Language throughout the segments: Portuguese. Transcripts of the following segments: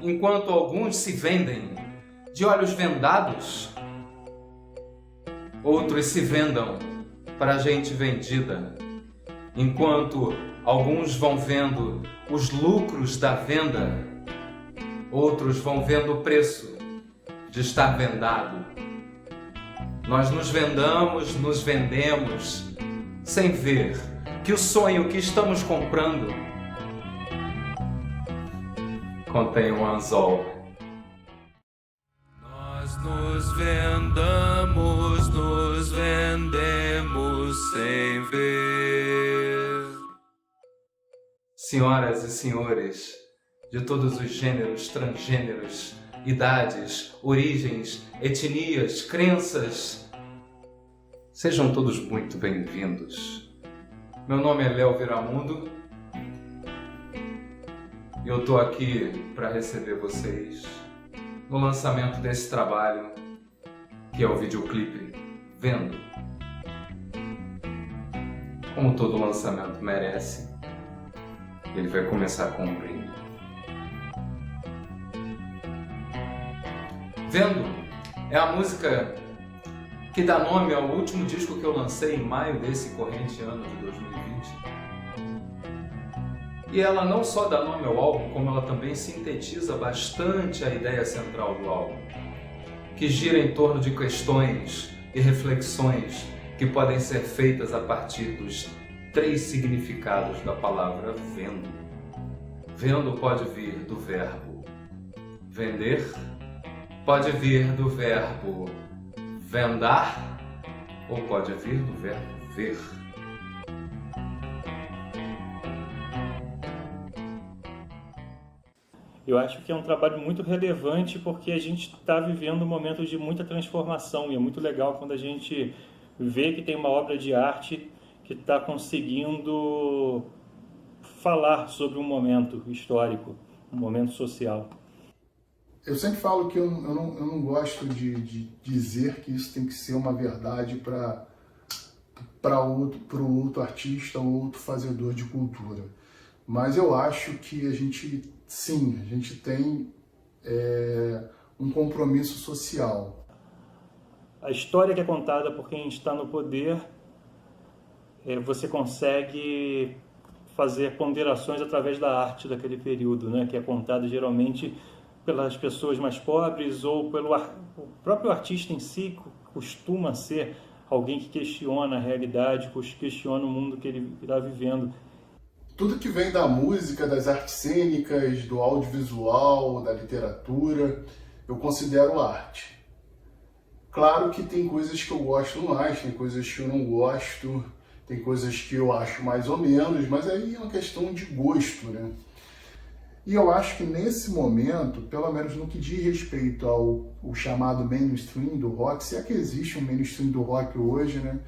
enquanto alguns se vendem de olhos vendados, outros se vendam para gente vendida, enquanto alguns vão vendo os lucros da venda, outros vão vendo o preço de estar vendado. Nós nos vendamos, nos vendemos, sem ver que o sonho que estamos comprando contém um anzol. Nós nos vendamos, nos vendemos sem ver. Senhoras e senhores de todos os gêneros, transgêneros, idades, origens, etnias, crenças, sejam todos muito bem-vindos. Meu nome é Léo Viramundo e eu estou aqui para receber vocês no lançamento desse trabalho, que é o videoclipe Vendo. Como todo lançamento merece, ele vai começar com um brinde. Vendo é a música que dá nome ao último disco que eu lancei em maio desse corrente ano de 2020. E ela não só dá nome ao álbum, como ela também sintetiza bastante a ideia central do álbum, que gira em torno de questões e reflexões que podem ser feitas a partir dos 3 significados da palavra vendo. Vendo pode vir do verbo vender, pode vir do verbo vendar, ou pode vir do verbo ver. Eu acho que é um trabalho muito relevante porque a gente está vivendo momentos de muita transformação e é muito legal quando a gente vê que tem uma obra de arte que está conseguindo falar sobre um momento histórico, um momento social. Eu sempre falo que eu não gosto de dizer que isso tem que ser uma verdade para outro artista ou outro fazedor de cultura. Mas eu acho que a gente tem um compromisso social. A história que é contada por quem está no poder, você consegue fazer ponderações através da arte daquele período, né? Que é contada geralmente pelas pessoas mais pobres ou o próprio artista em si costuma ser alguém que questiona a realidade, questiona o mundo que ele está vivendo. Tudo que vem da música, das artes cênicas, do audiovisual, da literatura, eu considero arte. Claro que tem coisas que eu gosto mais, tem coisas que eu não gosto, tem coisas que eu acho mais ou menos, mas aí é uma questão de gosto, né? E eu acho que nesse momento, pelo menos no que diz respeito ao chamado mainstream do rock, se é que existe um mainstream do rock hoje, né?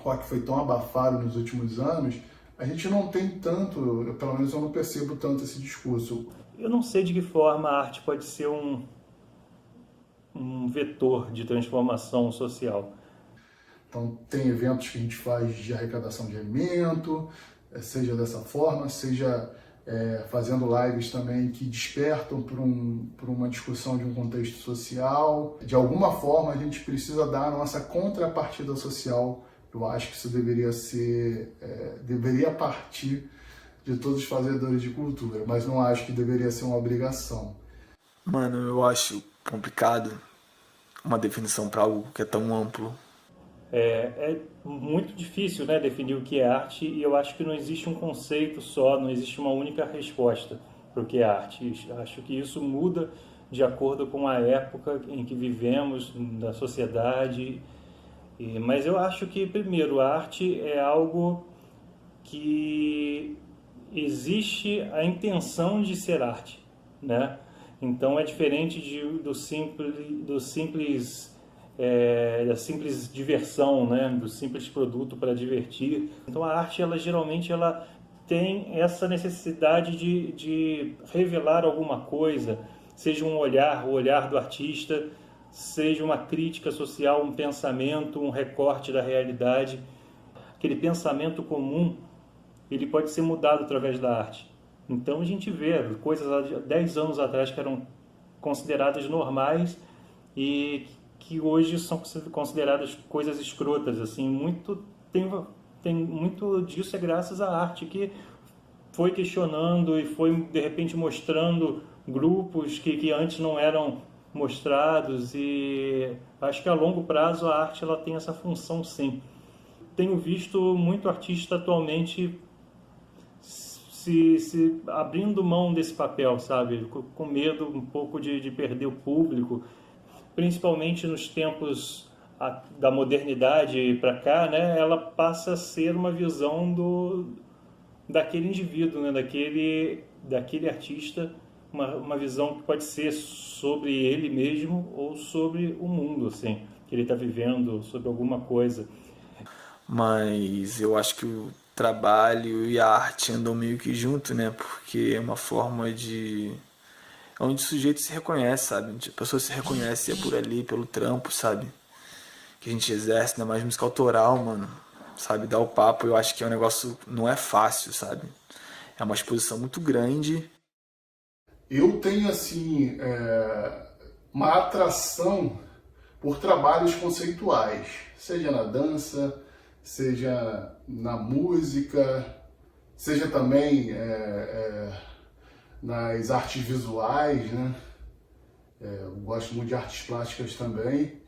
O rock foi tão abafado nos últimos anos, a gente não tem tanto, pelo menos eu não percebo tanto esse discurso. Eu não sei de que forma a arte pode ser um vetor de transformação social. Então tem eventos que a gente faz de arrecadação de alimento, seja dessa forma, seja fazendo lives também que despertam por uma discussão de um contexto social. De alguma forma a gente precisa dar a nossa contrapartida social. Eu acho que isso deveria partir de todos os fazedores de cultura, mas não acho que deveria ser uma obrigação. Mano, eu acho complicado uma definição para algo que é tão amplo. É muito difícil, né, definir o que é arte e eu acho que não existe um conceito só, não existe uma única resposta para o que é arte. Acho que isso muda de acordo com a época em que vivemos, da sociedade. Mas eu acho que, primeiro, a arte é algo que existe a intenção de ser arte, né? Então é diferente da simples diversão, né? Do simples produto para divertir. Então a arte, geralmente, tem essa necessidade de revelar alguma coisa, seja o olhar do artista, seja uma crítica social, um pensamento, um recorte da realidade. Aquele pensamento comum, ele pode ser mudado através da arte. Então a gente vê coisas há 10 anos atrás que eram consideradas normais e que hoje são consideradas coisas escrotas, assim, tem muito disso é graças à arte que foi questionando e foi de repente mostrando grupos que antes não eram mostrados, e acho que a longo prazo a arte ela tem essa função, sim. Tenho visto muito artista atualmente se abrindo mão desse papel, sabe? Com medo um pouco de perder o público, principalmente nos tempos da modernidade para cá, né? Ela passa a ser uma visão daquele indivíduo, né? daquele artista, uma visão que pode ser sobre ele mesmo ou sobre o mundo, assim, que ele está vivendo, sobre alguma coisa. Mas eu acho que o trabalho e a arte andam meio que junto, né? Porque é uma forma de... onde o sujeito se reconhece, sabe? Onde a pessoa se reconhece é por ali, pelo trampo, sabe? Que a gente exerce, ainda mais música autoral, mano. Sabe? Dar o papo, eu acho que é um negócio... não é fácil, sabe? É uma exposição muito grande. Eu tenho, assim, uma atração por trabalhos conceituais, seja na dança, seja na música, seja também nas artes visuais, né? Eu gosto muito de artes plásticas também,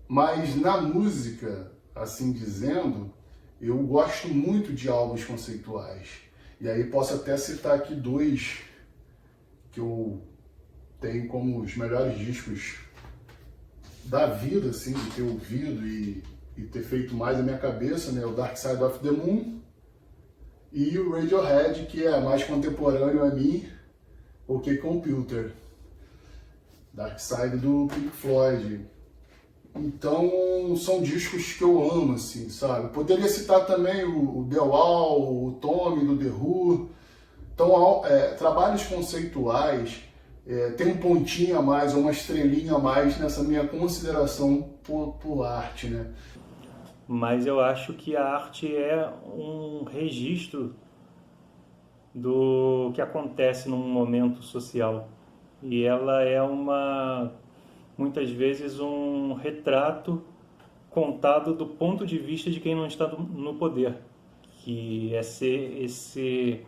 mas na música, assim dizendo, eu gosto muito de álbuns conceituais. E aí posso até citar aqui 2 que eu tenho como os melhores discos da vida, assim, de ter ouvido e ter feito mais na minha cabeça, né? O Dark Side of the Moon e o Radiohead, que é mais contemporâneo a mim, OK Computer. Dark Side do Pink Floyd. Então, são discos que eu amo, assim, sabe? Poderia citar também o The Wall, o Tommy do The Who. Então, trabalhos conceituais tem um pontinho a mais, ou uma estrelinha a mais nessa minha consideração por arte, né? Mas eu acho que a arte é um registro do que acontece num momento social. E ela é muitas vezes um retrato contado do ponto de vista de quem não está no poder, que é ser esse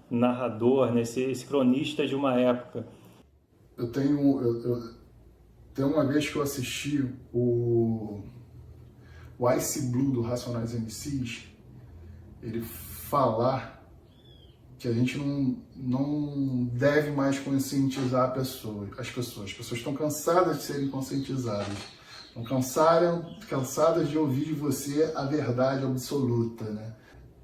narrador, né? esse cronista de uma época. Eu tenho uma vez que eu assisti o Ice Blue do Racionais MCs, ele falar que a gente não deve mais conscientizar as pessoas. As pessoas estão cansadas de serem conscientizadas, estão cansadas de ouvir de você a verdade absoluta, né?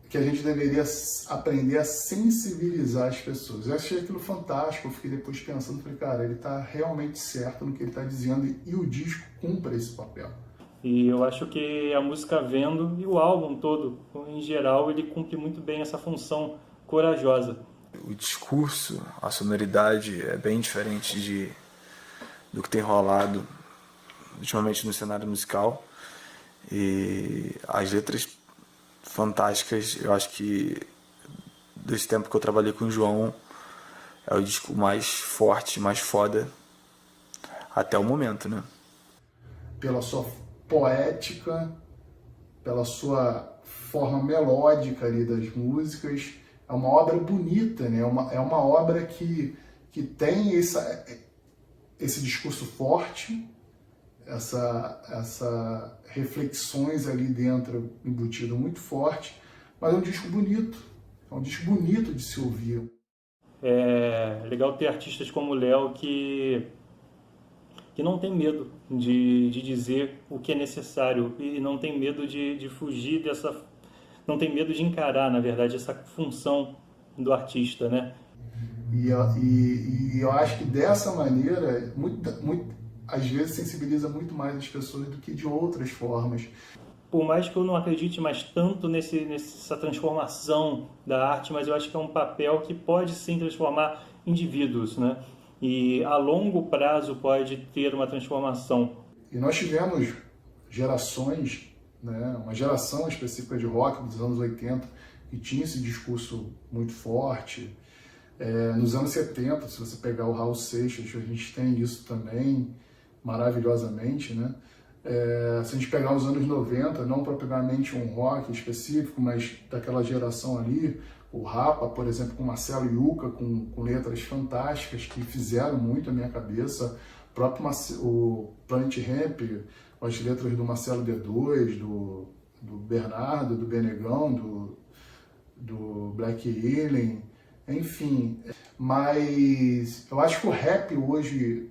Que a gente deveria aprender a sensibilizar as pessoas. Eu achei aquilo fantástico, eu fiquei depois pensando, falei, cara, ele está realmente certo no que ele está dizendo e o disco cumpre esse papel. E eu acho que a música Vendo e o álbum todo, em geral, ele cumpre muito bem essa função corajosa. O discurso, a sonoridade é bem diferente do que tem rolado ultimamente no cenário musical. E as letras fantásticas, eu acho que desse tempo que eu trabalhei com o João é o disco mais forte, mais foda até o momento, né? Pela sua poética, pela sua forma melódica ali das músicas, é uma obra bonita, né? É uma obra que tem esse discurso forte, essa reflexões ali dentro embutido muito forte, mas é um disco bonito de se ouvir. É legal ter artistas como o Léo que não tem medo de dizer o que é necessário e não tem medo de fugir não tem medo de encarar, na verdade, essa função do artista, né? E eu acho que dessa maneira, às vezes sensibiliza muito mais as pessoas do que de outras formas. Por mais que eu não acredite mais tanto nessa transformação da arte, mas eu acho que é um papel que pode sim transformar indivíduos, né? E a longo prazo pode ter uma transformação. E nós tivemos gerações, né, uma geração específica de rock dos anos 80, e tinha esse discurso muito forte. Nos anos 70, se você pegar o Raul Seixas, a gente tem isso também maravilhosamente, né? Se a gente pegar os anos 90, não propriamente um rock específico, mas daquela geração ali, o Rapa, por exemplo, com Marcelo Yuca, com letras fantásticas que fizeram muito a minha cabeça, o próprio o Planet Hemp, com as letras do Marcelo D2, do Bernardo, do Benegão, do Black Alien, enfim. Mas eu acho que o rap hoje,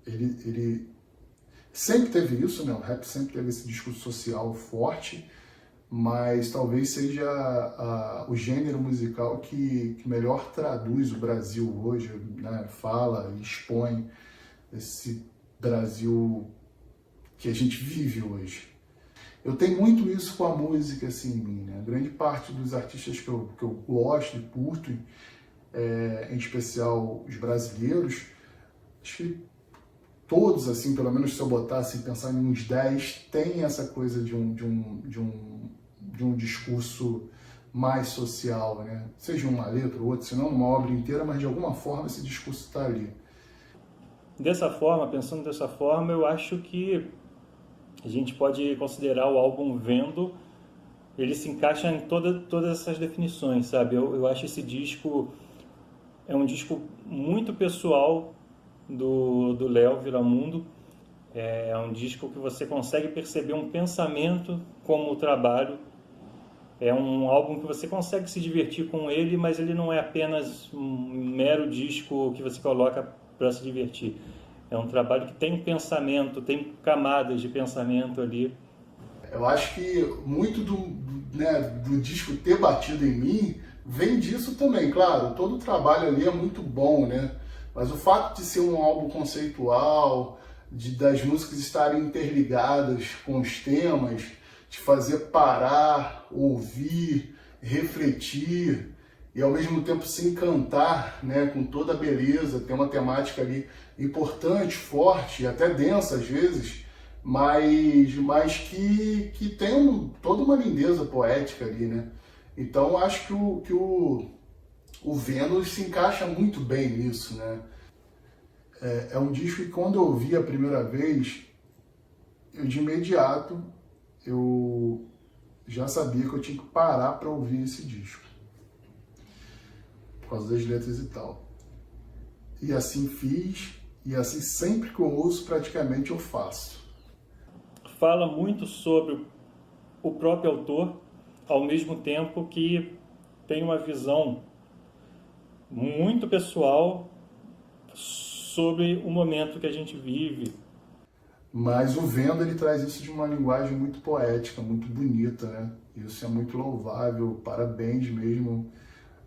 ele sempre teve isso, né? O rap sempre teve esse discurso social forte, mas talvez seja o gênero musical que melhor traduz o Brasil hoje, né? Fala e expõe esse Brasil que a gente vive hoje. Eu tenho muito isso com a música assim, em mim, né? Grande parte dos artistas que eu gosto e curto, em especial os brasileiros, acho que todos, assim, pelo menos se eu botasse e pensar em uns 10, tem essa coisa de um discurso mais social, né? Seja uma letra ou outra, se não uma obra inteira, mas de alguma forma esse discurso está ali. Pensando dessa forma, eu acho que a gente pode considerar o álbum Vendo, ele se encaixa em todas essas definições, sabe? Eu acho esse disco, é um disco muito pessoal do Léo Viramundo. É um disco que você consegue perceber um pensamento como o trabalho. É um álbum que você consegue se divertir com ele, mas ele não é apenas um mero disco que você coloca para se divertir. É um trabalho que tem pensamento, tem camadas de pensamento ali. Eu acho que muito do disco ter batido em mim vem disso também. Claro, todo o trabalho ali é muito bom, né? Mas o fato de ser um álbum conceitual, das músicas estarem interligadas com os temas, de fazer parar, ouvir, refletir e ao mesmo tempo se encantar, né, com toda a beleza, tem uma temática ali importante, forte, até densa às vezes, mas que tem toda uma lindeza poética ali, né? Então acho que o Vênus se encaixa muito bem nisso, né? É um disco que quando eu ouvi a primeira vez, de imediato eu já sabia que eu tinha que parar para ouvir esse disco, por causa das letras e tal. E assim fiz, e assim sempre que eu ouço, praticamente eu faço. Fala muito sobre o próprio autor, ao mesmo tempo que tem uma visão muito pessoal sobre o momento que a gente vive. Mas o Vendo, ele traz isso de uma linguagem muito poética, muito bonita, né? Isso é muito louvável, parabéns mesmo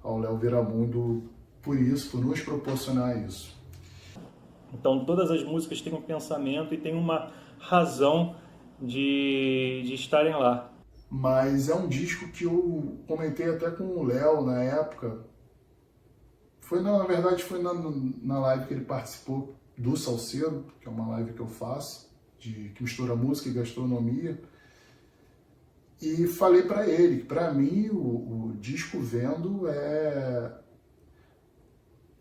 ao Léo Viramundo por isso, por nos proporcionar isso. Então todas as músicas têm um pensamento e têm uma razão de estarem lá. Mas é um disco que eu comentei até com o Léo na época. Na verdade foi na live que ele participou do Salcedo, que é uma live que eu faço, que mistura música e gastronomia. E falei para ele que para mim o disco Vendo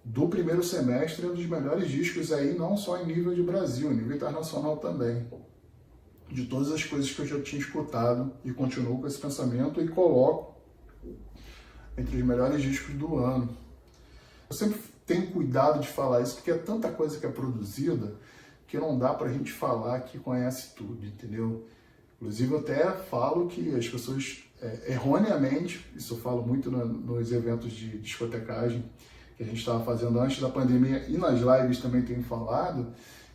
do primeiro semestre é um dos melhores discos aí, não só em nível de Brasil, em nível internacional também. De todas as coisas que eu já tinha escutado, e continuo com esse pensamento e coloco entre os melhores discos do ano. Eu sempre tenho cuidado de falar isso, porque é tanta coisa que é produzida que não dá pra gente falar que conhece tudo, entendeu? Inclusive eu até falo que as pessoas, erroneamente, isso eu falo muito nos eventos de discotecagem que a gente estava fazendo antes da pandemia, e nas lives também tenho falado,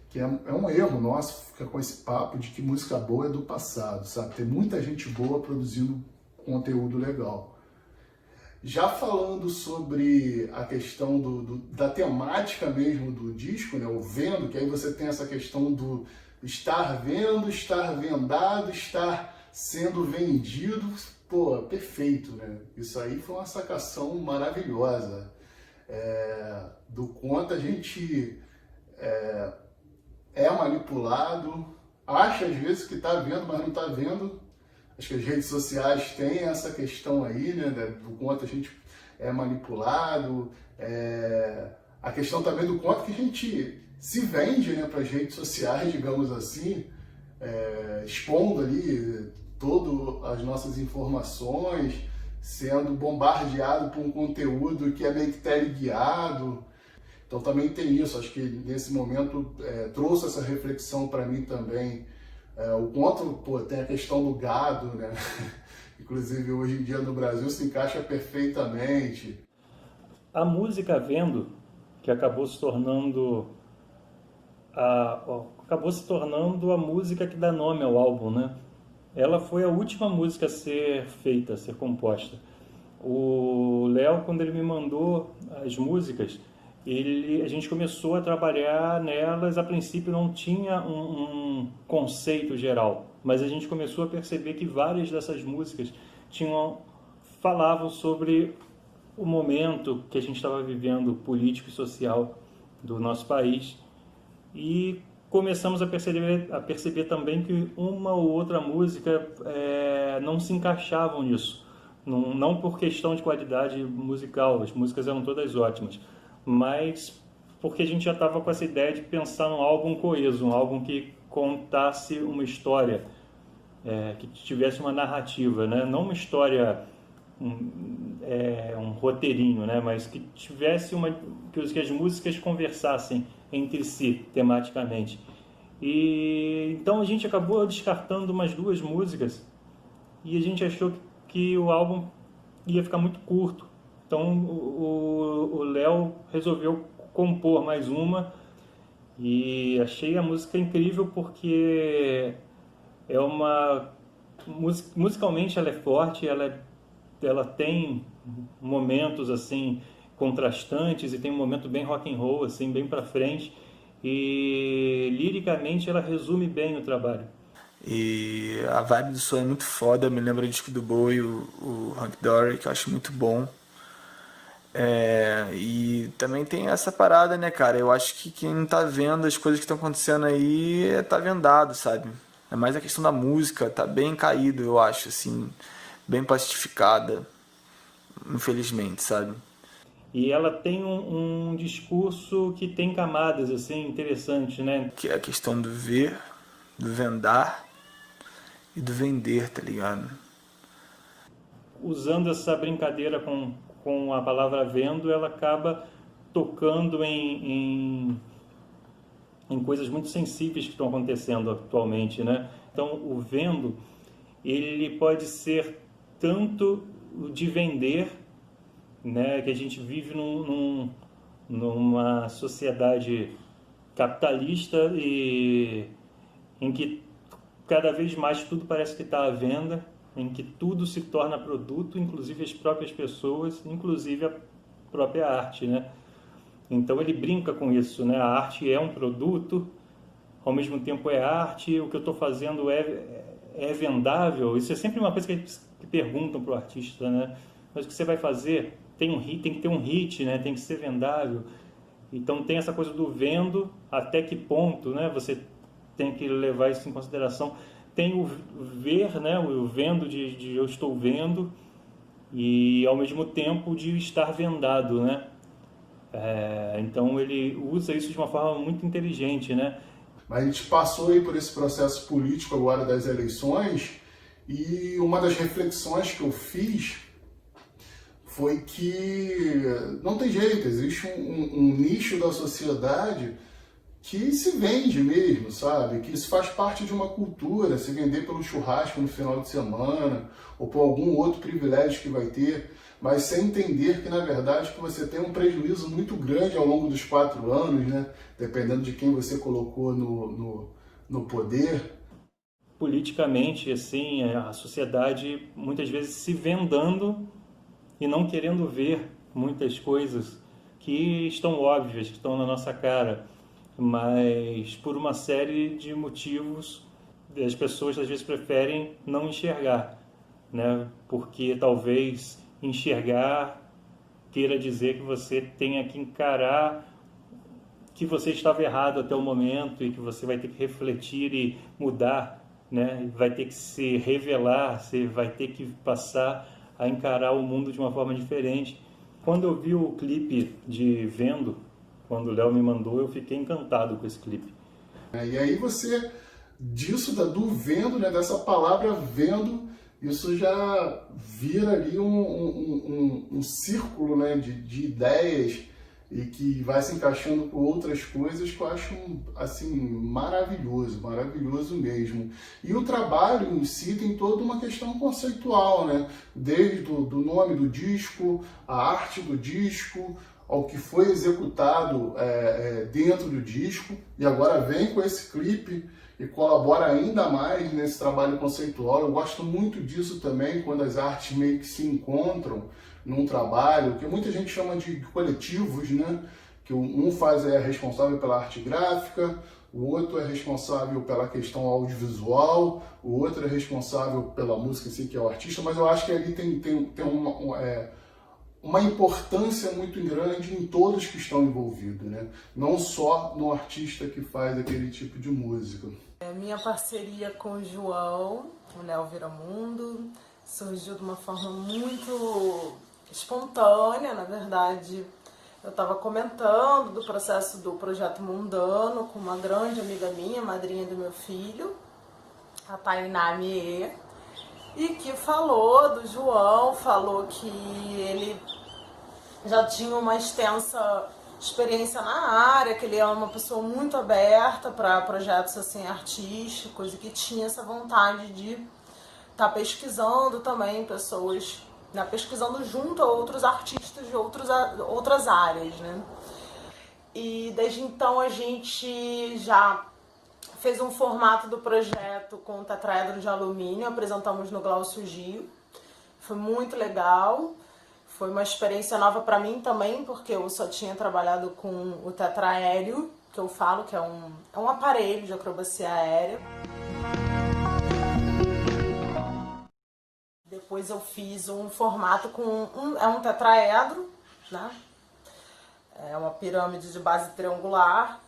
que é um erro nosso ficar com esse papo de que música boa é do passado, sabe? Tem muita gente boa produzindo conteúdo legal. Já falando sobre a questão da temática mesmo do disco, né, o Vendo, que aí você tem essa questão do estar vendo, estar vendado, estar sendo vendido, pô, perfeito, né? Isso aí foi uma sacação maravilhosa, do quanto a gente é manipulado, acha às vezes que está vendo, mas não está vendo Acho que as redes sociais têm essa questão aí, né, do quanto a gente é manipulado, a questão também do quanto que a gente se vende, né, para as redes sociais, digamos assim, expondo ali todas as nossas informações, sendo bombardeado por um conteúdo que é meio que teleguiado. Então também tem isso, acho que nesse momento trouxe essa reflexão para mim também, o quanto tem a questão do gado, né? Inclusive hoje em dia no Brasil se encaixa perfeitamente. A música Vendo, que acabou se tornando a música que dá nome ao álbum, né? Ela foi a última música a ser feita, a ser composta. O Léo, quando ele me mandou as músicas, a gente começou a trabalhar nelas. A princípio não tinha um conceito geral, mas a gente começou a perceber que várias dessas músicas falavam sobre o momento que a gente estava vivendo político e social do nosso país, e começamos a perceber também que uma ou outra música não se encaixavam nisso, não por questão de qualidade musical, as músicas eram todas ótimas, mas porque a gente já estava com essa ideia de pensar num álbum coeso, um álbum que contasse uma história, que tivesse uma narrativa, né? Não uma história, um roteirinho, né? Mas que tivesse que as músicas conversassem entre si, tematicamente. E então a gente acabou descartando umas 2 músicas e a gente achou que o álbum ia ficar muito curto. Então o Léo resolveu compor mais uma, e achei a música incrível porque musicalmente ela é forte, ela tem momentos assim contrastantes e tem um momento bem rock and roll, assim, bem para frente, e liricamente ela resume bem o trabalho. E a vibe do som é muito foda, me lembra o disco do Bowie, o Hank Dory, que eu acho muito bom. E também tem essa parada, né, cara? Eu acho que quem tá vendo as coisas que estão acontecendo aí tá vendado, sabe? É mais a questão da música, tá bem caído, eu acho, assim, bem plastificada, infelizmente, sabe? E ela tem um discurso que tem camadas, assim, interessantes, né? Que é a questão do ver, do vendar e do vender, tá ligado? Usando essa brincadeira com a palavra vendo, ela acaba tocando em coisas muito sensíveis que estão acontecendo atualmente, né? Então, o vendo, ele pode ser tanto de vender, né? Que a gente vive numa sociedade capitalista e em que cada vez mais tudo parece que está à venda, em que tudo se torna produto, inclusive as próprias pessoas, inclusive a própria arte, né? Então ele brinca com isso, né? A arte é um produto, ao mesmo tempo é arte, o que eu estou fazendo é vendável. Isso é sempre uma coisa que perguntam para o artista, né? Mas o que você vai fazer? Tem que ter um hit, né? Tem que ser vendável. Então tem essa coisa do vendo, até que ponto, né? Você tem que levar isso em consideração. Tem o ver, né? O vendo de eu estou vendo, e ao mesmo tempo de estar vendado, né? Então ele usa isso de uma forma muito inteligente, né? Mas a gente passou aí por esse processo político agora das eleições, e uma das reflexões que eu fiz foi que não tem jeito, existe um nicho da sociedade que se vende mesmo, sabe? Que isso faz parte de uma cultura, se vender pelo churrasco no final de semana, ou por algum outro privilégio que vai ter, mas sem entender que, na verdade, que você tem um prejuízo muito grande ao longo dos 4 anos, né? Dependendo de quem você colocou no poder. Politicamente, assim, a sociedade muitas vezes se vendando e não querendo ver muitas coisas que estão óbvias, que estão na nossa cara, mas por uma série de motivos as pessoas às vezes preferem não enxergar, né? Porque talvez enxergar queira dizer que você tenha que encarar que você estava errado até o momento e que você vai ter que refletir e mudar né? Vai ter que se revelar, você vai ter que passar a encarar o mundo de uma forma diferente. Quando eu vi o clipe de Vendo, quando o Léo me mandou, eu fiquei encantado com esse clipe. E aí você, do vendo, né, dessa palavra vendo, isso já vira ali um círculo, né, de ideias e que vai se encaixando com outras coisas que eu acho assim maravilhoso, maravilhoso mesmo. E o trabalho em si tem toda uma questão conceitual, né? Desde do nome do disco, a arte do disco, ao que foi executado dentro do disco, e agora vem com esse clipe e colabora ainda mais nesse trabalho conceitual. Eu gosto muito disso também, quando as artes meio que se encontram num trabalho, que muita gente chama de coletivos, né? Que um é responsável pela arte gráfica, o outro é responsável pela questão audiovisual, o outro é responsável pela música, assim, que é o artista, mas eu acho que ali tem uma importância muito grande em todos que estão envolvidos, né? Não só no artista que faz aquele tipo de música. Minha parceria com o João, o Léo Viramundo, surgiu de uma forma muito espontânea. Na verdade, eu estava comentando do processo do Projeto Mundano com uma grande amiga minha, madrinha do meu filho, a Tainá Mier, e que falou do João, falou que ele já tinha uma extensa experiência na área, que ele é uma pessoa muito aberta para projetos assim artísticos e que tinha essa vontade de estar pesquisando também pessoas, né, pesquisando junto a outros artistas de outras áreas, né? E desde então a gente já fez um formato do projeto com tetraedro de alumínio, apresentamos no Glaucio Gil, foi muito legal. Foi uma experiência nova para mim também, porque eu só tinha trabalhado com o tetraéreo, que eu falo que é um aparelho de acrobacia aérea. Depois eu fiz um formato com um tetraedro, né? É uma pirâmide de base triangular,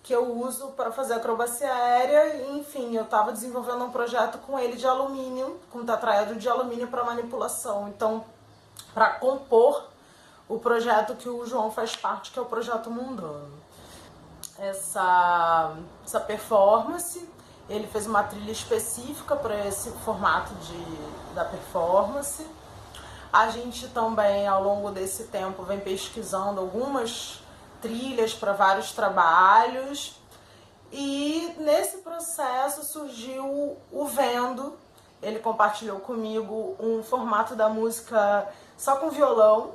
que eu uso para fazer acrobacia aérea. E, enfim, eu estava desenvolvendo um projeto com ele de alumínio, com tetraedro de alumínio para manipulação. Então, para compor o projeto que o João faz parte, que é o Projeto Mundano. Essa performance, ele fez uma trilha específica para esse formato da performance. A gente também, ao longo desse tempo, vem pesquisando algumas trilhas para vários trabalhos. E nesse processo surgiu o Vendo. Ele compartilhou comigo um formato da música só com violão.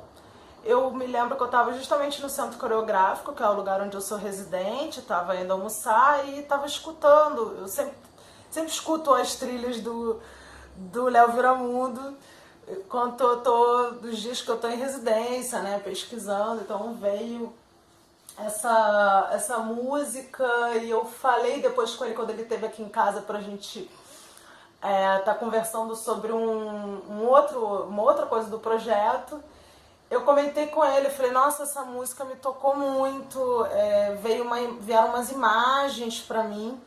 Eu me lembro que eu estava justamente no Centro Coreográfico, que é o lugar onde eu sou residente, estava indo almoçar e estava escutando. Eu sempre escuto as trilhas do Léo Viramundo quando dos dias que eu estou em residência, né, pesquisando. Então veio essa música e eu falei depois com ele, quando ele esteve aqui em casa, pra gente tá conversando sobre uma outra coisa do projeto. Eu comentei com ele, falei, nossa, essa música me tocou muito, vieram umas imagens para mim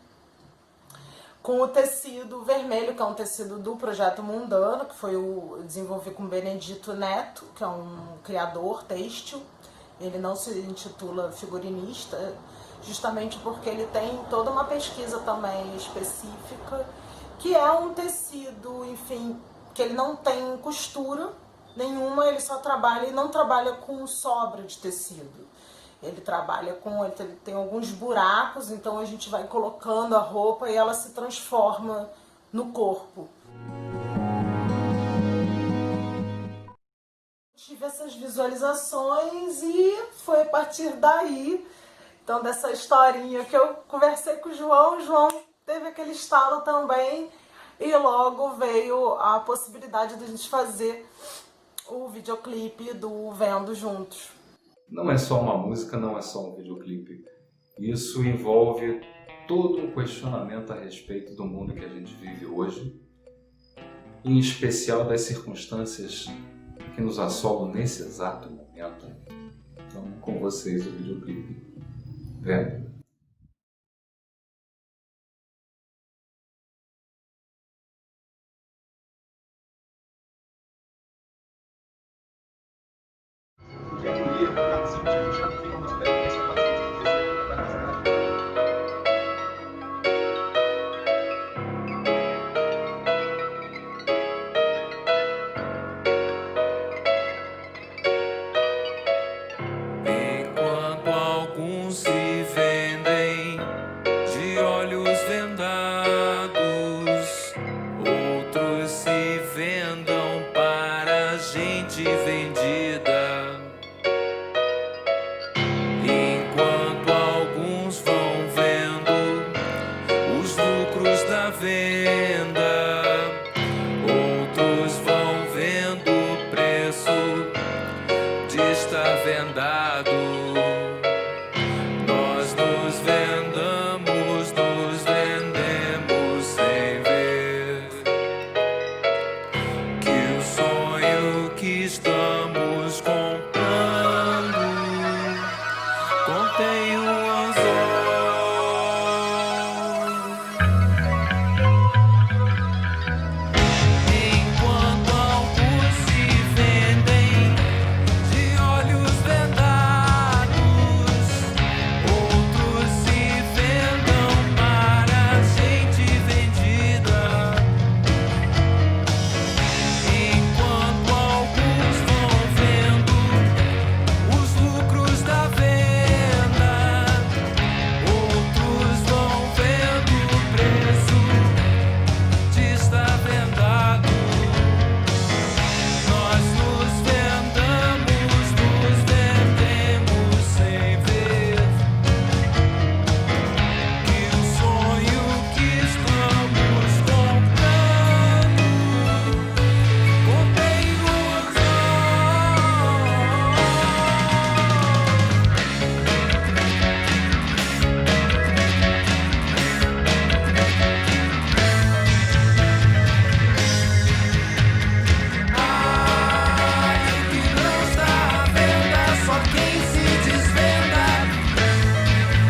com o tecido vermelho, que é um tecido do Projeto Mundano, que eu desenvolvi com o Benedito Neto, que é um criador têxtil. Ele não se intitula figurinista, justamente porque ele tem toda uma pesquisa também específica, que é um tecido, enfim, que ele não tem costura nenhuma, ele só trabalha e não trabalha com sobra de tecido. Ele tem alguns buracos, então a gente vai colocando a roupa e ela se transforma no corpo. Tive essas visualizações e foi a partir daí, então dessa historinha que eu conversei com o João teve aquele estalo também e logo veio a possibilidade de a gente fazer o videoclipe do Vendo Juntos. Não é só uma música, não é só um videoclipe. Isso envolve todo um questionamento a respeito do mundo que a gente vive hoje, em especial das circunstâncias que nos assolam nesse exato momento. Então, com vocês o videoclipe Vendo. Enquanto alguns se vendem de olhos vendados, outros se vendam para gente vendida. Enquanto alguns vão vendo os lucros da venda, outros vão vendo o preço de estar vendado. Nós nos vendemos sem ver que o sonho que estamos comprando contém um anzol. Enquanto alguns se vendem de olhos vendados, outros se vendam para gente vendida. Enquanto alguns vão vendo os lucros da venda, outros vão vendo o preço de estar vendado. Nós nos vendemos sem ver que o sonho que estamos comprando contém um Ai, que não está à venda, só quem se desvenda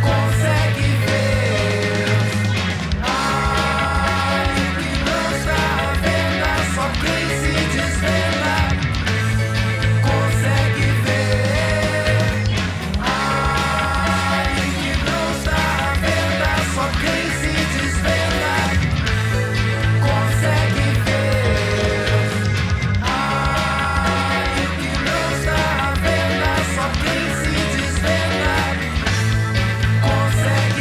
consegue ver. Ai, que não está à venda, só quem se desvenda consegue ver. Ai, que não está à venda, só quem se desvenda consegue ver. Ai, que não está à venda, só quem se desvenda consegue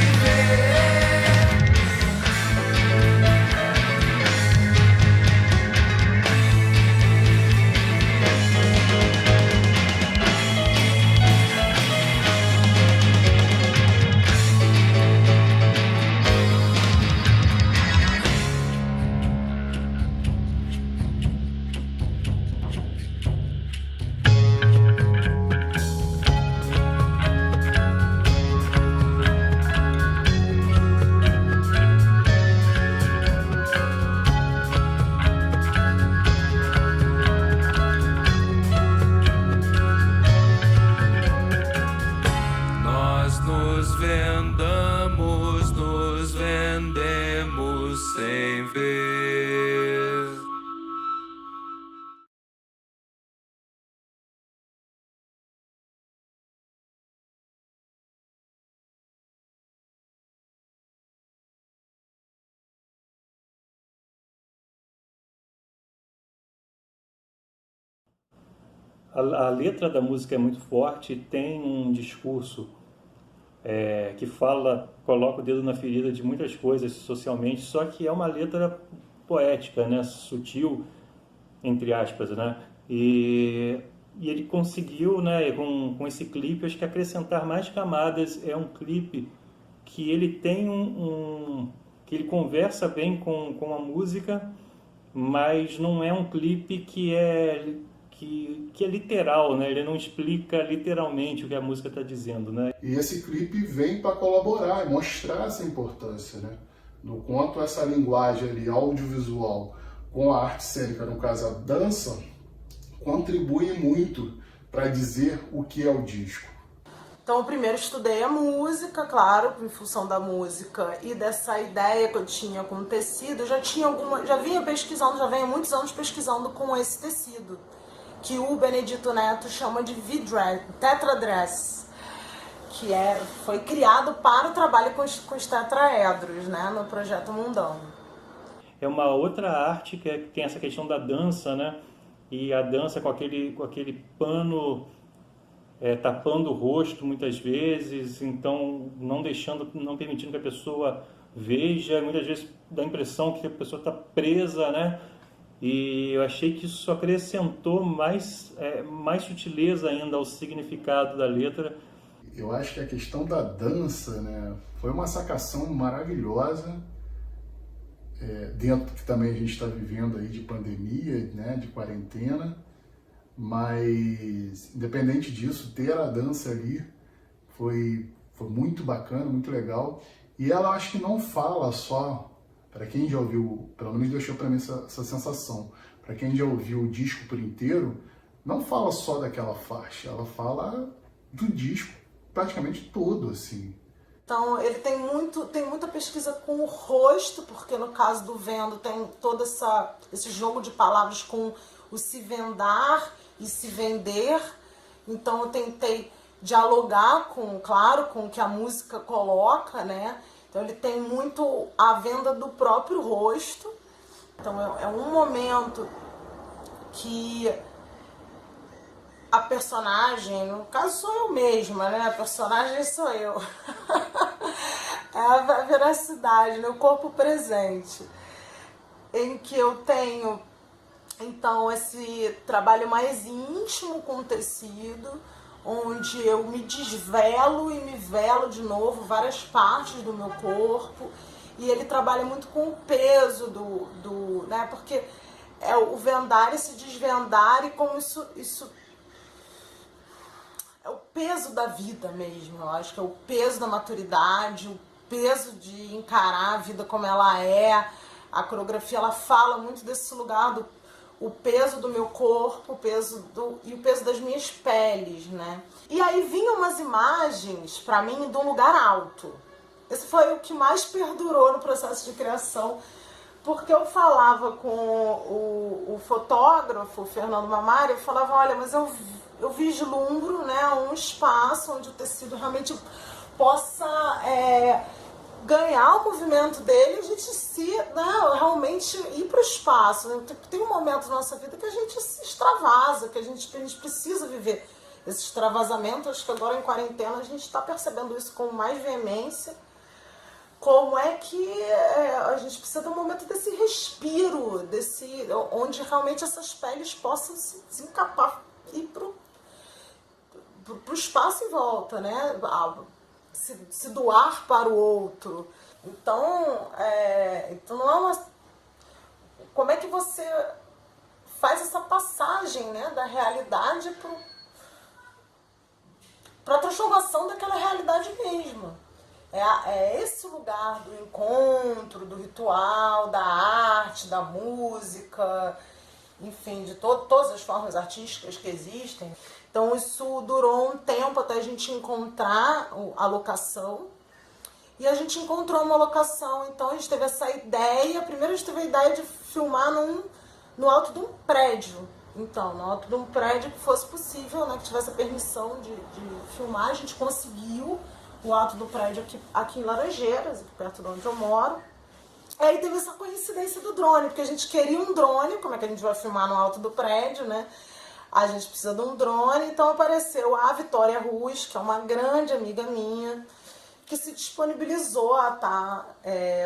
Nós nos vendemos sem ver. A letra da música é muito forte, tem um discurso que coloca o dedo na ferida de muitas coisas socialmente, só que é uma letra poética, né, sutil, entre aspas, né, e ele conseguiu, né, com esse clipe, acho que acrescentar mais camadas. É um clipe que ele tem que ele conversa bem com a música, mas não é um clipe que é literal, né? Ele não explica literalmente o que a música está dizendo, né? E esse clipe vem para colaborar e mostrar essa importância, né? Do quanto essa linguagem ali audiovisual com a arte cênica, no caso a dança, contribui muito para dizer o que é o disco. Então, eu primeiro estudei a música, claro, em função da música e dessa ideia que eu tinha com o tecido. Já vinha pesquisando, já venho há muitos anos pesquisando com esse tecido, que o Benedito Neto chama de tetradress, que foi criado para o trabalho com os tetraedros, né, no Projeto Mundão. É uma outra arte que tem essa questão da dança, né? E a dança com aquele pano tapando o rosto muitas vezes, então não permitindo que a pessoa veja, muitas vezes dá a impressão que a pessoa está presa, né? E eu achei que isso acrescentou mais sutileza ainda ao significado da letra. Eu acho que a questão da dança, né, foi uma sacação maravilhosa, dentro que também a gente está vivendo aí de pandemia, né, de quarentena, mas independente disso, ter a dança ali foi muito bacana, muito legal. E ela acho que não fala só, para quem já ouviu, pelo menos deixou para mim essa sensação, para quem já ouviu o disco por inteiro, não fala só daquela faixa, ela fala do disco praticamente todo, assim. Então, ele tem muita pesquisa com o rosto, porque no caso do Vendo tem todo esse jogo de palavras com o se vendar e se vender. Então, eu tentei dialogar claro, com o que a música coloca, né? Então, ele tem muito a venda do próprio rosto. Então, é um momento que a personagem, no caso sou eu mesma, né? A personagem sou eu. É a veracidade, né? O corpo presente. Em que eu tenho, então, esse trabalho mais íntimo com o tecido, onde eu me desvelo e me velo de novo várias partes do meu corpo. E ele trabalha muito com o peso né? Porque é o vendar e se desvendar, e como isso é o peso da vida mesmo. Eu acho que é o peso da maturidade, o peso de encarar a vida como ela é. A coreografia, ela fala muito desse lugar o peso do meu corpo, o peso das minhas peles, né? E aí vinham umas imagens para mim de um lugar alto. Esse foi o que mais perdurou no processo de criação, porque eu falava com o fotógrafo, o Fernando Mamari, eu falava, olha, mas eu vislumbro, né, um espaço onde o tecido realmente possa ganhar o movimento dele, a gente realmente ir para o espaço. Né? Tem um momento na nossa vida que a gente se extravasa, que a gente precisa viver esse extravasamento. Acho que agora em quarentena a gente está percebendo isso com mais veemência. Como é que a gente precisa de um momento desse respiro, onde realmente essas peles possam se encapar e ir pro espaço em volta, né? Se doar para o outro. Então não é uma... Como é que você faz essa passagem, né, da realidade para a transformação daquela realidade mesma? É esse lugar do encontro, do ritual, da arte, da música, enfim, de todas as formas artísticas que existem. Então isso durou um tempo até a gente encontrar a locação. E a gente encontrou uma locação, então a gente teve essa ideia. Primeiro a gente teve a ideia de filmar no alto de um prédio. Então, no alto de um prédio que fosse possível, né, que tivesse a permissão de filmar. A gente conseguiu o alto do prédio aqui em Laranjeiras, perto de onde eu moro. E aí teve essa coincidência do drone, porque a gente queria um drone. Como é que a gente vai filmar no alto do prédio, né? A gente precisa de um drone, então apareceu a Vitória Ruiz, que é uma grande amiga minha, que se disponibilizou a estar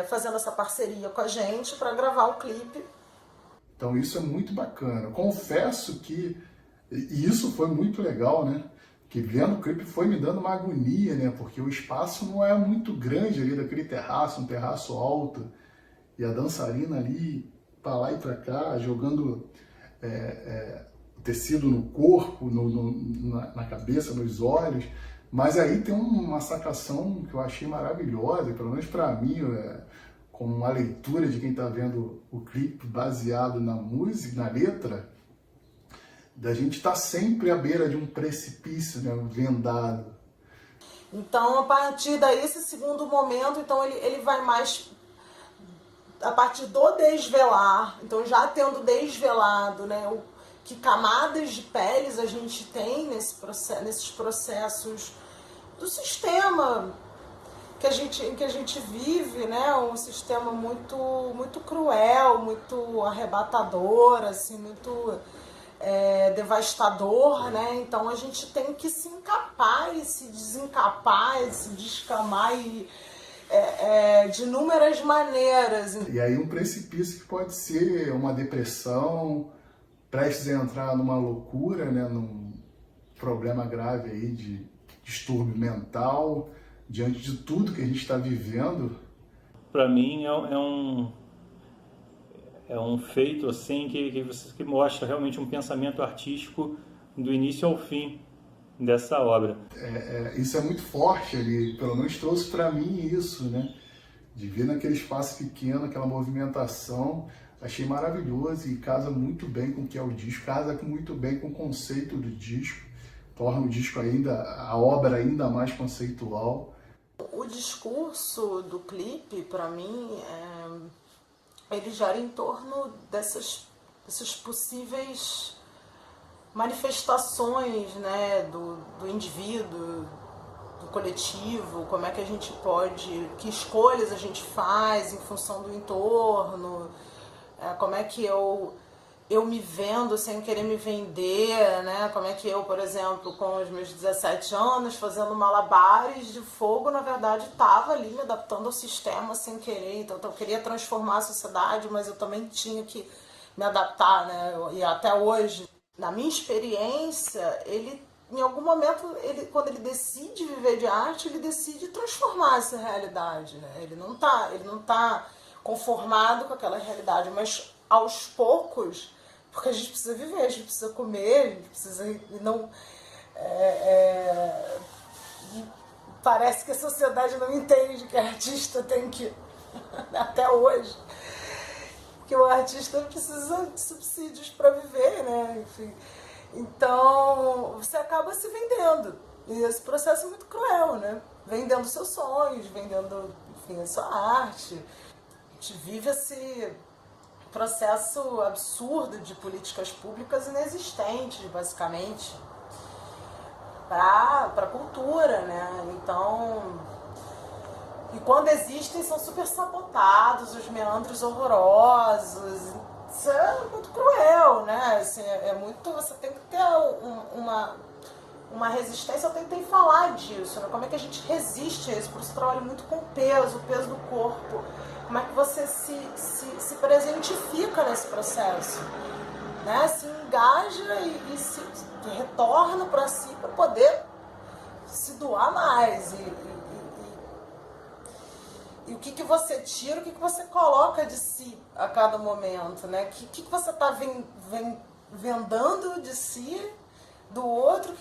fazendo essa parceria com a gente para gravar o clipe. Então isso é muito bacana. Confesso que e isso foi muito legal, né? Que vendo o clipe foi me dando uma agonia, né? Porque o espaço não é muito grande ali daquele terraço, um terraço alto, e a dançarina ali para lá e para cá, jogando tecido no corpo, na cabeça, nos olhos. Mas aí tem uma sacação que eu achei maravilhosa, pelo menos para mim, como uma leitura de quem está vendo o clipe baseado na música, na letra, da gente estar sempre à beira de um precipício, né, vendado. Então, a partir daí, esse segundo momento, então ele vai mais a partir do desvelar. Então, já tendo desvelado, né, que camadas de peles a gente tem nesses processos do sistema em que a gente vive, né? Um sistema muito cruel, muito arrebatador, assim, muito devastador, né? Então a gente tem que se encapar e se desencapar, e se descamar de inúmeras maneiras. E aí um precipício que pode ser uma depressão, prestes a entrar numa loucura, né? Num problema grave aí de distúrbio mental, diante de tudo que a gente está vivendo. Para mim é um feito assim que mostra realmente um pensamento artístico do início ao fim dessa obra. Isso é muito forte ali, pelo menos trouxe para mim isso, né? De ver naquele espaço pequeno, aquela movimentação, achei maravilhoso e casa muito bem com o que é o disco, casa muito bem com o conceito do disco, torna o disco a obra ainda mais conceitual. O discurso do clipe, para mim, ele gira em torno dessas possíveis manifestações, né, do indivíduo, do coletivo, como é que a gente pode, que escolhas a gente faz em função do entorno, como é que eu me vendo sem querer me vender, né? Como é que eu, por exemplo, com os meus 17 anos, fazendo malabares de fogo, na verdade, estava ali me adaptando ao sistema sem querer. Então, eu queria transformar a sociedade, mas eu também tinha que me adaptar, né? E até hoje, na minha experiência, ele, em algum momento, quando ele decide viver de arte, ele decide transformar essa realidade, né? Ele não tá conformado com aquela realidade, mas aos poucos, porque a gente precisa viver, a gente precisa comer, a gente precisa não... Parece que a sociedade não entende que o artista tem que, até hoje, que o artista precisa de subsídios para viver, né? Enfim, então, você acaba se vendendo. E esse processo é muito cruel, né? Vendendo seus sonhos, vendendo, enfim, a sua arte. A gente vive esse processo absurdo de políticas públicas inexistentes, basicamente, para a cultura, né? Então, e quando existem, são super sabotados, os meandros horrorosos. Isso é muito cruel, né? Assim, você tem que ter uma resistência. Eu tentei falar disso, né? Como é que a gente resiste a isso? Por isso eu trabalho muito com o peso do corpo. Como é que você se presentifica nesse processo, né? Se engaja e se retorna para si para poder se doar mais. E o que você tira, o que você coloca de si a cada momento, né? O que você está vendando de si, do outro,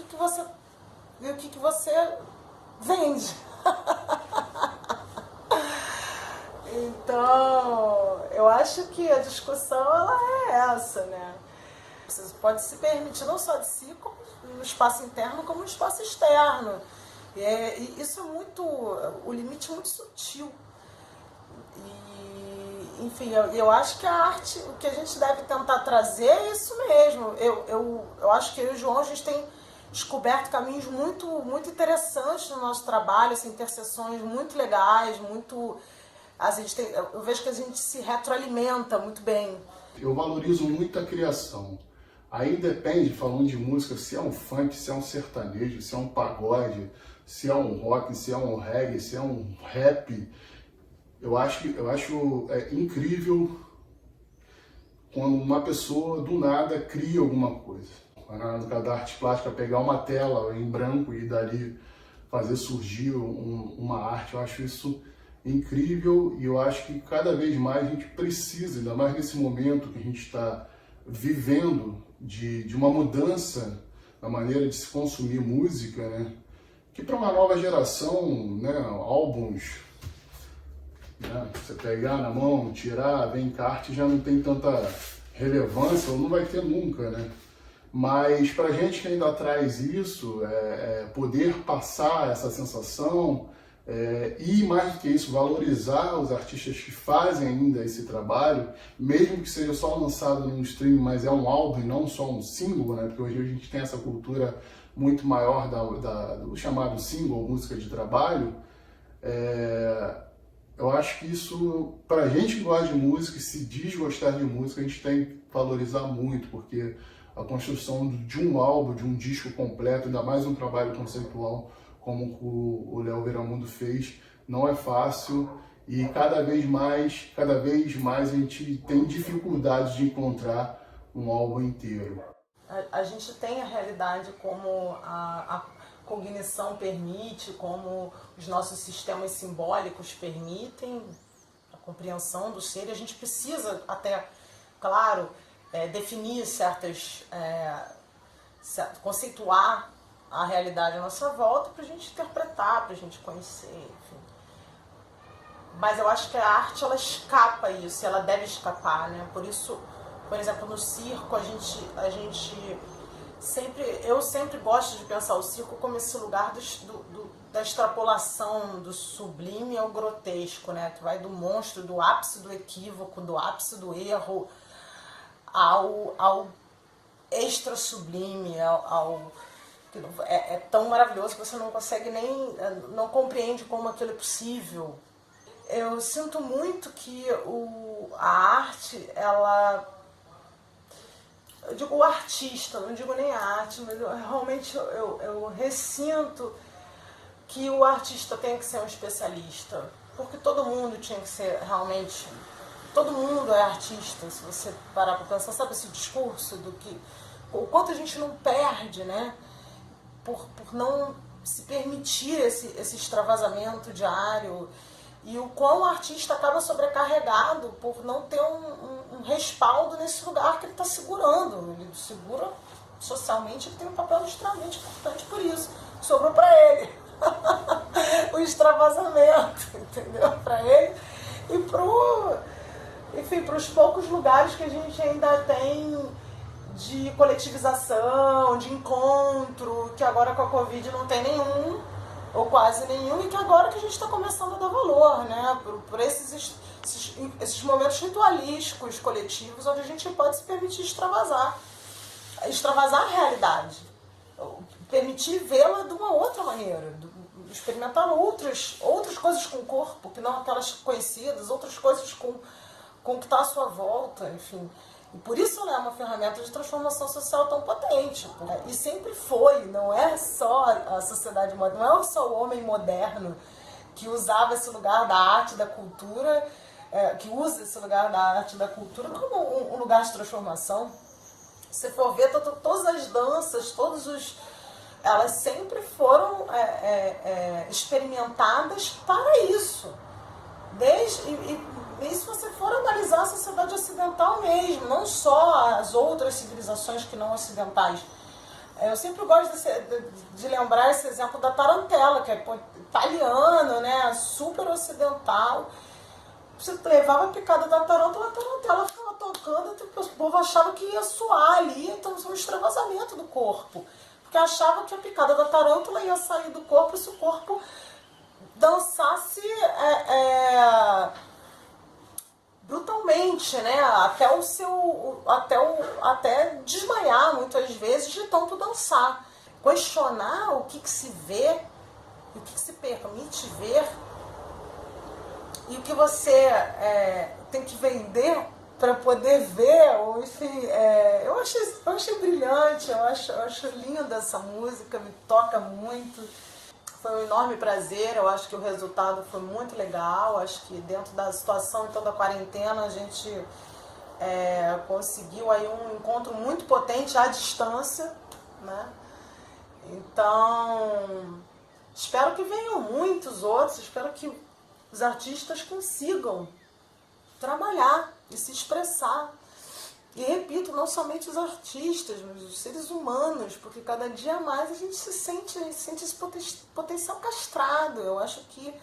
e o que você vende. Então, eu acho que a discussão ela é essa, né? Você pode se permitir não só de si, como no espaço interno, como no espaço externo. E isso é o limite é muito sutil. E, enfim, eu acho que a arte, o que a gente deve tentar trazer é isso mesmo. Eu acho que eu e o João, a gente tem descoberto caminhos muito, muito interessantes no nosso trabalho, assim, interseções muito legais, muito... eu vejo que a gente se retroalimenta muito bem. Eu valorizo muito a criação. Aí depende, falando de música, se é um funk, se é um sertanejo, se é um pagode, se é um rock, se é um reggae, se é um rap. Eu acho incrível quando uma pessoa do nada cria alguma coisa. No caso da arte plástica, pegar uma tela em branco e dali fazer surgir uma arte, eu acho isso incrível, e eu acho que cada vez mais a gente precisa, ainda mais nesse momento que a gente está vivendo, de uma mudança na maneira de se consumir música, né? Que para uma nova geração, né, álbuns, né, você pegar na mão, tirar, vem encarte, já não tem tanta relevância, ou não vai ter nunca, né? Mas para gente que ainda traz isso, poder passar essa sensação, E mais do que isso, valorizar os artistas que fazem ainda esse trabalho, mesmo que seja só lançado num stream, mas é um álbum e não só um single, né? Porque hoje a gente tem essa cultura muito maior do chamado single, música de trabalho. Eu acho que isso, para a gente que gosta de música e se diz gostar de música, a gente tem que valorizar muito, porque a construção de um álbum, de um disco completo, ainda mais um trabalho conceitual como o Léo Viramundo fez, não é fácil, e cada vez mais a gente tem dificuldade de encontrar um álbum inteiro. A gente tem a realidade como a cognição permite, como os nossos sistemas simbólicos permitem a compreensão do ser, e a gente precisa até, claro, definir conceituar a realidade à nossa volta para a gente interpretar, para a gente conhecer, enfim. Mas eu acho que a arte, ela escapa isso, ela deve escapar, né? Por isso, por exemplo, no circo, eu sempre gosto de pensar o circo como esse lugar da extrapolação, do sublime ao grotesco, né? Que vai do monstro, do ápice do equívoco, do ápice do erro, ao extra sublime, é tão maravilhoso que você não consegue não compreende como aquilo é possível. Eu sinto muito que a arte, eu digo o artista, não digo nem a arte, mas realmente eu ressinto que o artista tem que ser um especialista, porque todo mundo tinha que ser realmente, todo mundo é artista, se você parar para pensar, sabe esse discurso o quanto a gente não perde, né, por não se permitir esse extravasamento diário, e o quão o artista acaba sobrecarregado por não ter um respaldo nesse lugar que ele está segurando. Ele segura socialmente, ele tem um papel extremamente importante por isso. Sobrou para ele o extravasamento, entendeu? Para ele e para os poucos lugares que a gente ainda tem de coletivização, de encontro, que agora com a Covid não tem nenhum, ou quase nenhum, e que agora que a gente está começando a dar valor, né? Por esses momentos ritualísticos, coletivos, onde a gente pode se permitir extravasar a realidade, permitir vê-la de uma outra maneira, experimentar outras coisas com o corpo, que não aquelas conhecidas, outras coisas com o que está à sua volta, enfim. E por isso ela é uma ferramenta de transformação social tão potente. E sempre foi, não é só a sociedade moderna, não é só o homem moderno que usava esse lugar da arte, da cultura, que usa esse lugar da arte, da cultura como um lugar de transformação. Se for ver, todas as danças, elas sempre foram experimentadas para isso. E se você for analisar a sociedade ocidental mesmo, não só as outras civilizações que não ocidentais. Eu sempre gosto de lembrar esse exemplo da tarantela, que é italiano, né, super ocidental. Você levava a picada da tarântula, a tarantela ficava tocando, o povo achava que ia suar ali, então foi um extravasamento do corpo. Porque achava que a picada da tarântula ia sair do corpo se o corpo dançasse brutalmente, né? Até desmaiar muitas vezes de tanto dançar. Questionar o que se vê, o que se permite ver e o que você tem que vender para poder ver, ou enfim, eu achei brilhante, eu acho linda essa música, me toca muito. Foi um enorme prazer, eu acho que o resultado foi muito legal, acho que dentro da situação então da quarentena a gente conseguiu aí um encontro muito potente à distância, né? Então, espero que venham muitos outros, espero que os artistas consigam trabalhar e se expressar. E repito, não somente os artistas, mas os seres humanos, porque cada dia mais a gente sente esse potencial castrado. Eu acho que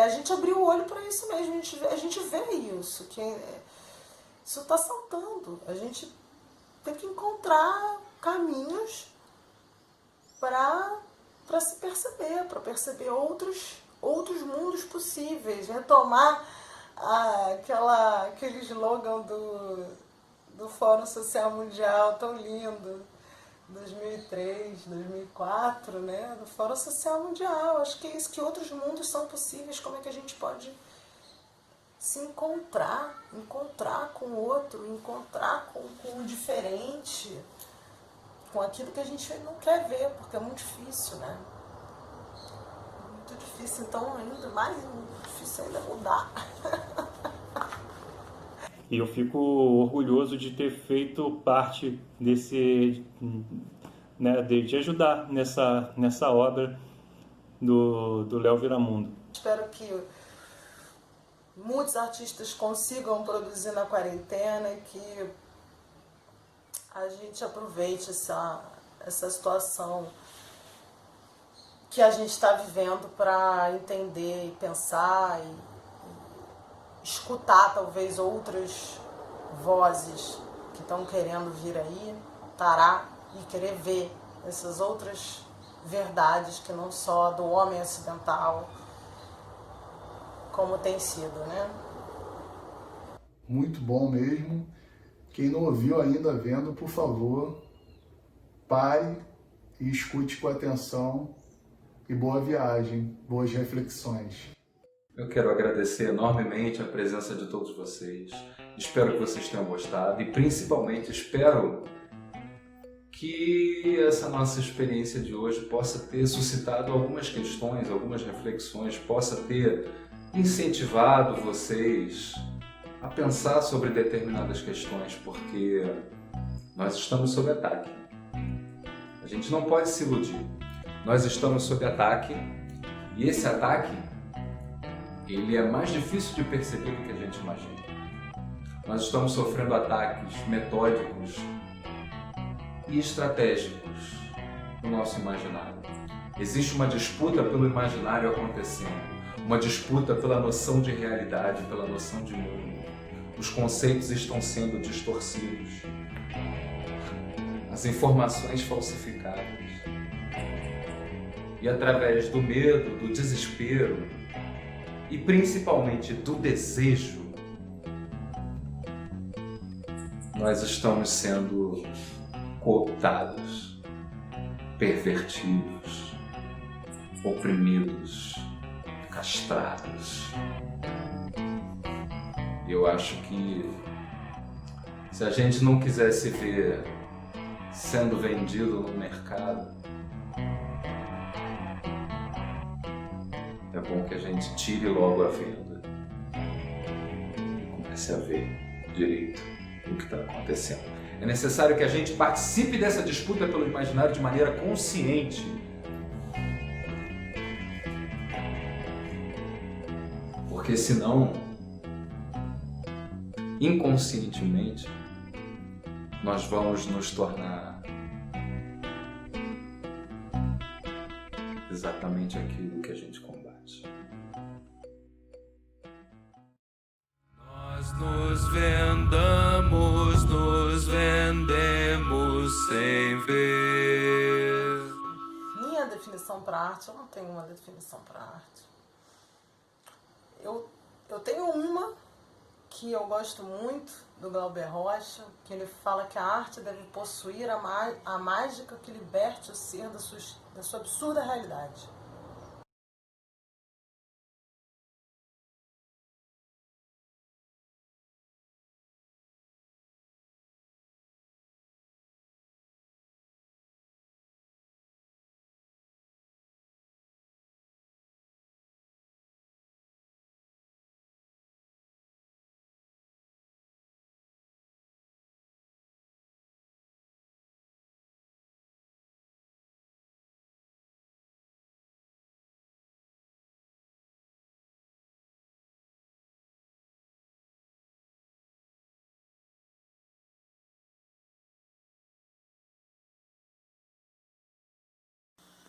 a gente abriu o olho para isso mesmo, a gente vê isso, que isso está saltando. A gente tem que encontrar caminhos para para se perceber, para perceber outros mundos possíveis, retomar aquele slogan do Fórum Social Mundial tão lindo, 2003, 2004, né, do Fórum Social Mundial. Acho que é isso, que outros mundos são possíveis, como é que a gente pode se encontrar com o outro, encontrar com o diferente, com aquilo que a gente não quer ver, porque é muito difícil, né? Muito difícil, então ainda mais difícil ainda mudar. E eu fico orgulhoso de ter feito parte desse, né, de ajudar nessa obra do Léo Viramundo. Espero que muitos artistas consigam produzir na quarentena e que a gente aproveite essa situação que a gente está vivendo para entender e pensar e escutar talvez outras vozes que estão querendo vir aí, parar e querer ver essas outras verdades que não só do homem ocidental, como tem sido, né? Muito bom mesmo. Quem não ouviu ainda vendo, por favor, pare e escute com atenção. E boa viagem, boas reflexões. Eu quero agradecer enormemente a presença de todos vocês. Espero que vocês tenham gostado e principalmente espero que essa nossa experiência de hoje possa ter suscitado algumas questões, algumas reflexões, possa ter incentivado vocês a pensar sobre determinadas questões, porque nós estamos sob ataque. A gente não pode se iludir. Nós estamos sob ataque e esse ataque ele é mais difícil de perceber do que a gente imagina. Nós estamos sofrendo ataques metódicos e estratégicos no nosso imaginário. Existe uma disputa pelo imaginário acontecendo, uma disputa pela noção de realidade, pela noção de mundo. Os conceitos estão sendo distorcidos, as informações falsificadas. E através do medo, do desespero e principalmente do desejo, nós estamos sendo cooptados, pervertidos, oprimidos, castrados. E eu acho que se a gente não quiser se ver sendo vendido no mercado, é bom que a gente tire logo a venda e comece a ver direito o que está acontecendo. É necessário que a gente participe dessa disputa pelo imaginário de maneira consciente. Porque senão, inconscientemente, nós vamos nos tornar exatamente aquilo que a gente combate. Nós nos vendemos sem ver. Minha definição para arte, eu não tenho uma definição para arte. Eu tenho uma que eu gosto muito, do Glauber Rocha, que ele fala que a arte deve possuir a mágica que liberte o ser da sua absurda realidade.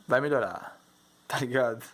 Vai melhorar, tá ligado?